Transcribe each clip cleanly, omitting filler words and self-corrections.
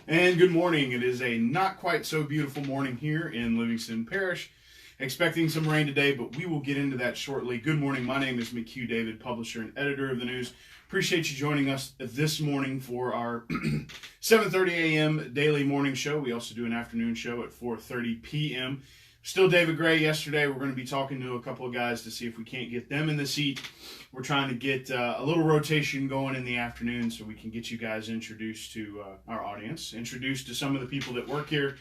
And good morning. It is a not quite so beautiful morning here in Livingston Parish. Expecting some rain today, but we will get into that shortly. Good morning. My name is McHugh David, publisher and editor of the news. Appreciate you joining us this morning for our 7:30 a.m. daily morning show. We also do an afternoon show at 4:30 p.m. Still David Gray yesterday. We're going to be talking to a couple of guys to see if we can't get them in the seat. We're trying to get a little rotation going in the afternoon so we can get you guys introduced to our audience, introduced to some of the people that work here,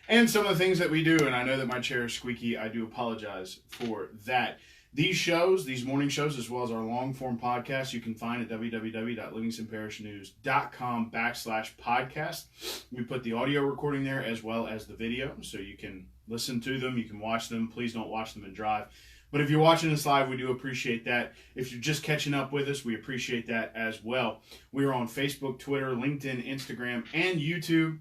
and some of the things that we do. And I know that my chair is squeaky. I do apologize for that. These shows, these morning shows, as well as our long-form podcast, you can find at www.livingstonparishnews.com/podcast. We put the audio recording there as well as the video, so you can listen to them, you can watch them. Please don't watch them and drive. But if you're watching this live, we do appreciate that. If you're just catching up with us, we appreciate that as well. We are on Facebook, Twitter, LinkedIn, Instagram, and YouTube.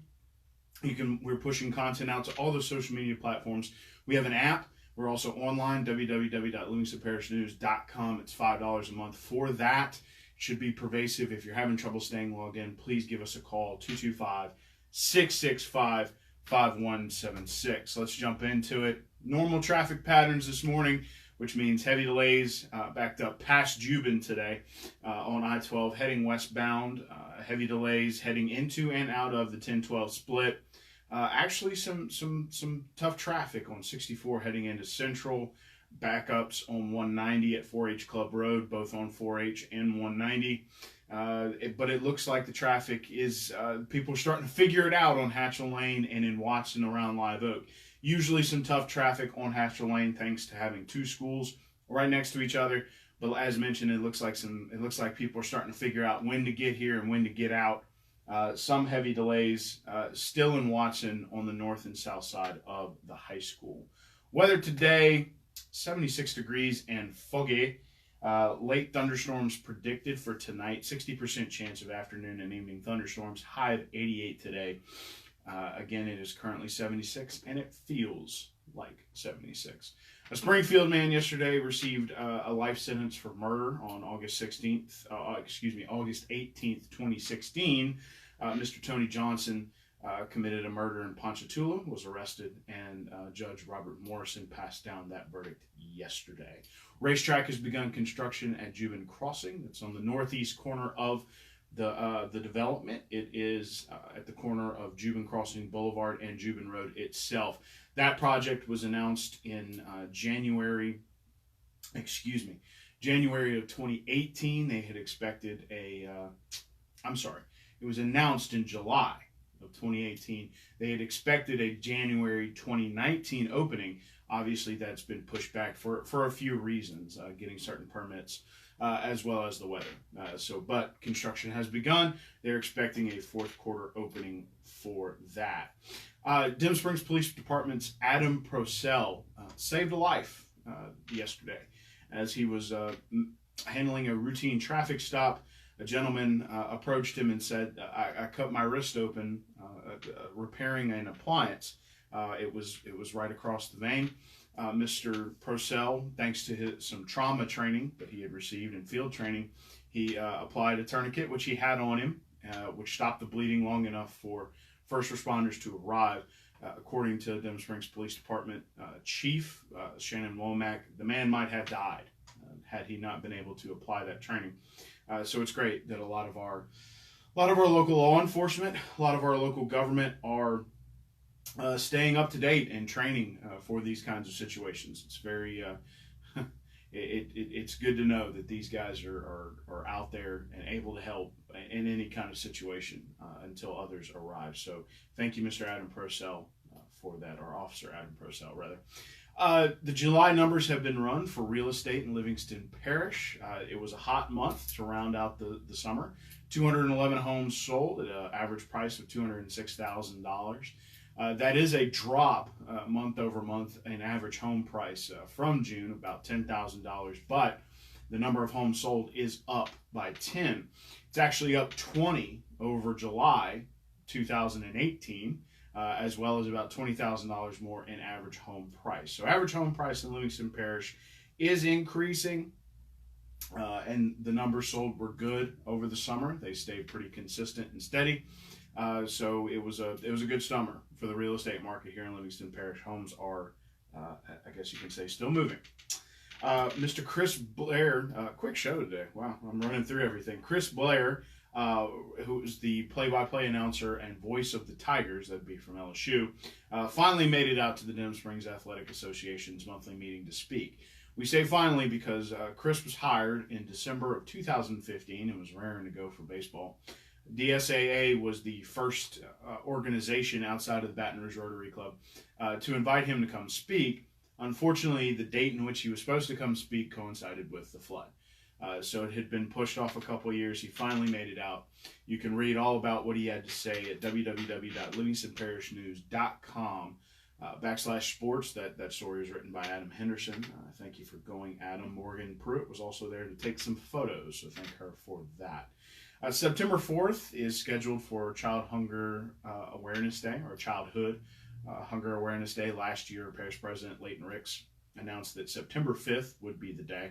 We're pushing content out to all the social media platforms. We have an app. We're also online, www.livingstonparishnews.com. It's $5 a month for that. It should be pervasive. If you're having trouble staying logged in, please give us a call, 225-665-5176. Let's jump into it. Normal traffic patterns this morning, which means heavy delays backed up past Juban today on I-12 heading westbound. Heavy delays heading into and out of the 10-12 split. Actually, some tough traffic on 64 heading into Central. Backups on 190 at 4H Club Road, both on 4H and 190. But it looks like the traffic is, people are starting to figure it out on Hatchell Lane and in Watson around Live Oak. Usually some tough traffic on Hatchell Lane thanks to having two schools right next to each other. But as mentioned, it looks like people are starting to figure out when to get here and when to get out. Some heavy delays still in Watson on the north and south side of the high school. Weather today, 76 degrees and foggy. Late thunderstorms predicted for tonight. 60% chance of afternoon and evening thunderstorms. High of 88 today. Again, it is currently 76 and it feels like 76. A Springfield man yesterday received a life sentence for murder on August 18th, 2016. Mr. Tony Johnson committed a murder in Ponchatoula, was arrested, and Judge Robert Morrison passed down that verdict yesterday. Racetrack has begun construction at Juban Crossing. It's on the northeast corner of the development. It is at the corner of Juban Crossing Boulevard and Juban Road itself. That project was announced in January of 2018. They had expected it was announced in July of 2018. They had expected a January 2019 opening. Obviously, that's been pushed back for a few reasons, getting certain permits, as well as the weather. But construction has begun. They're expecting a fourth quarter opening for that. Denham Springs Police Department's Adam Procell saved a life yesterday as he was handling a routine traffic stop. A gentleman approached him and said, I cut my wrist open repairing an appliance. It was right across the vein. Mr. Procell, thanks to some trauma training that he had received and field training, he applied a tourniquet, which he had on him, which stopped the bleeding long enough for first responders to arrive. According to Denham Springs Police Department Chief Shannon Womack, the man might have died had he not been able to apply that training. So it's great that a lot of our local law enforcement, a lot of our local government are staying up to date and training for these kinds of situations. It's very, it's good to know that these guys are out there and able to help in any kind of situation until others arrive. So thank you, Mr. Adam Procell, for that, or Officer Adam Procell, rather. The July numbers have been run for real estate in Livingston Parish. It was a hot month to round out the summer. 211 homes sold at an average price of $206,000. That is a drop month over month in average home price from June, about $10,000, but the number of homes sold is up by 10. It's actually up 20 over July 2018. As well as about $20,000 more in average home price. So average home price in Livingston Parish is increasing, and the numbers sold were good over the summer. They stayed pretty consistent and steady. So it was a good summer for the real estate market here in Livingston Parish. Homes are, I guess you can say, still moving. Mr. Chris Blair, quick show today. Wow, I'm running through everything. Chris Blair, who is the play-by-play announcer and voice of the Tigers, that'd be from LSU, finally made it out to the Denham Springs Athletic Association's monthly meeting to speak. We say finally because Chris was hired in December of 2015 and was raring to go for baseball. DSAA was the first organization outside of the Baton Rouge Rotary Club to invite him to come speak. Unfortunately, the date in which he was supposed to come speak coincided with the flood. So it had been pushed off a couple of years. He finally made it out. You can read all about what he had to say at www.livingstonparishnews.com /sports. That story is written by Adam Henderson. Thank you for going, Adam. Morgan Pruitt was also there to take some photos, so thank her for that. September 4th is scheduled for Child Hunger Awareness Day, or Childhood Hunger Awareness Day. Last year, Parish President Leighton Ricks announced that September 5th would be the day.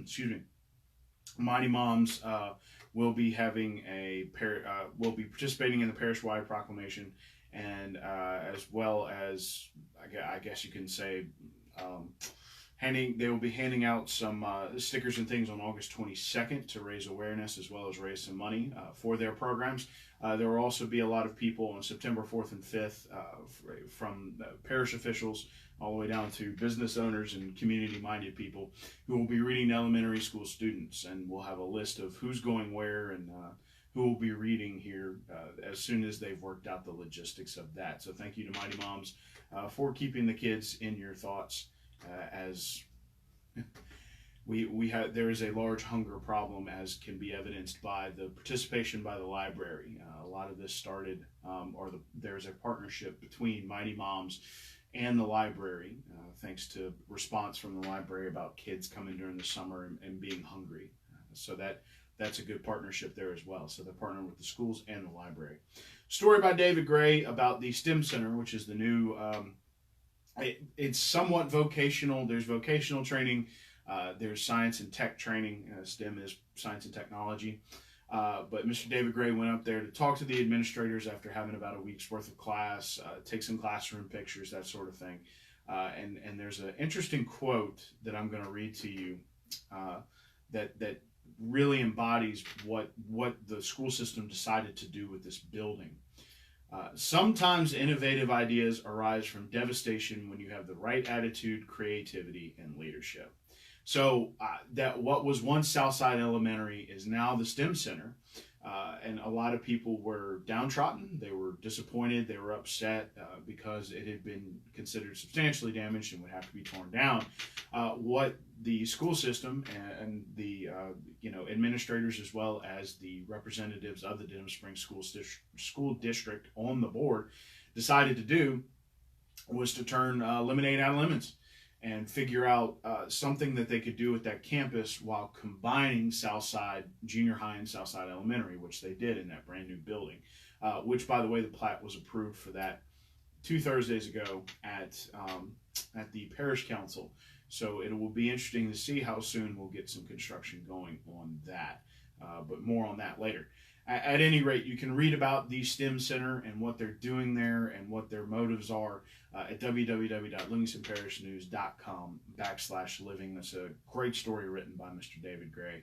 Excuse me. Mighty Moms will be having will be participating in the parish-wide proclamation, and as well as I guess you can say they will be handing out some stickers and things on August 22nd to raise awareness as well as raise some money for their programs. There will also be a lot of people on September 4th and 5th from parish officials all the way down to business owners and community-minded people who will be reading to elementary school students, and we'll have a list of who's going where and who will be reading here as soon as they've worked out the logistics of that. So thank you to Mighty Moms for keeping the kids in your thoughts as there is a large hunger problem, as can be evidenced by the participation by the library. A lot of this started, there's a partnership between Mighty Moms and the library, thanks to response from the library about kids coming during the summer and being hungry. So that's a good partnership there as well. So they're partnering with the schools and the library. Story by David Gray about the STEM Center, which is the new, it's somewhat vocational. There's vocational training. There's science and tech training. STEM is science and technology. But Mr. David Gray went up there to talk to the administrators after having about a week's worth of class, take some classroom pictures, that sort of thing. And there's an interesting quote that I'm going to read to you that really embodies what the school system decided to do with this building. Sometimes innovative ideas arise from devastation when you have the right attitude, creativity, and leadership. So that what was once Southside Elementary is now the STEM Center, and a lot of people were downtrodden. They were disappointed. They were upset because it had been considered substantially damaged and would have to be torn down. What the school system and the administrators, as well as the representatives of the Denham Springs School District on the board, decided to do was to turn lemonade out of lemons and figure out something that they could do with that campus while combining Southside Junior High and Southside Elementary, which they did in that brand new building, which, by the way, the plat was approved for that 2 Thursdays ago at the Parish Council. So it will be interesting to see how soon we'll get some construction going on that, but more on that later. At any rate, you can read about the STEM Center and what they're doing there and what their motives are at www.livingstonparishnews.com /living. That's a great story written by Mr. David Gray.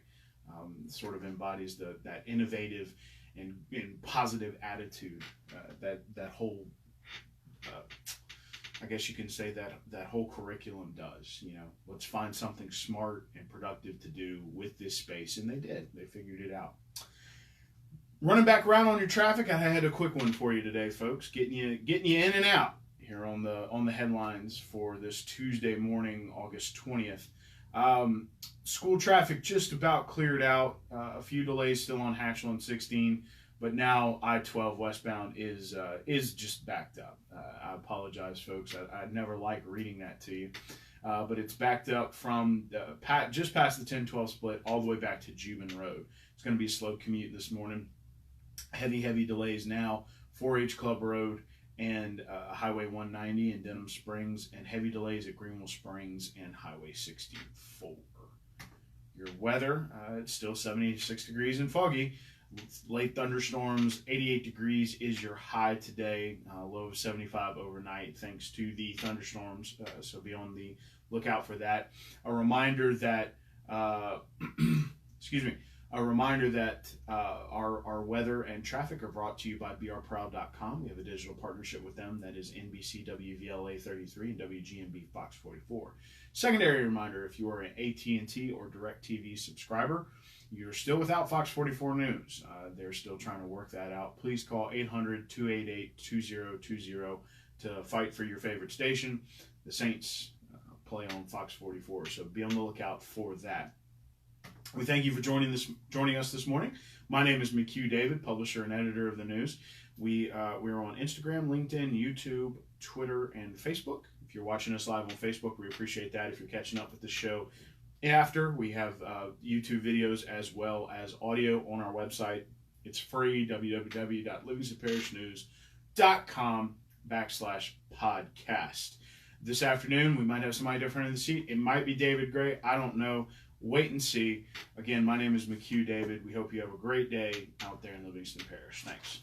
Sort of embodies that innovative and positive attitude that whole, I guess you can say that whole curriculum does. Let's find something smart and productive to do with this space, and they did. They figured it out. Running back around on your traffic, I had a quick one for you today, folks. Getting you in and out here on the headlines for this Tuesday morning, August 20th. School traffic just about cleared out. A few delays still on Hatchland 16, but now I-12 westbound is just backed up. I apologize, folks. I'd never like reading that to you, but it's backed up from just past the 10-12 split all the way back to Jubin Road. It's going to be a slow commute this morning. Heavy delays now, 4-H Club Road and Highway 190 in Denham Springs, and heavy delays at Greenville Springs and Highway 64. Your weather, it's still 76 degrees and foggy. Late thunderstorms, 88 degrees is your high today, low of 75 overnight thanks to the thunderstorms, so be on the lookout for that. A reminder that, excuse me, our weather and traffic are brought to you by brproud.com. We have a digital partnership with them that is NBC WVLA 33 and WGNB Fox 44. Secondary reminder, if you are an AT&T or DirecTV subscriber, you're still without Fox 44 News. They're still trying to work that out. Please call 800-288-2020 to fight for your favorite station. The Saints play on Fox 44, so be on the lookout for that. We thank you for joining us this morning. My name is McHugh David, publisher and editor of the news. We are on Instagram, LinkedIn, YouTube, Twitter, and Facebook. If you're watching us live on Facebook, we appreciate that. If you're catching up with the show after, we have YouTube videos as well as audio on our website. It's free, www.livingstonparishnewscom/podcast. This afternoon, we might have somebody different in the seat. It might be David Gray. I don't know. Wait and see. Again, my name is McHugh David. We hope you have a great day out there in Livingston Parish. Thanks.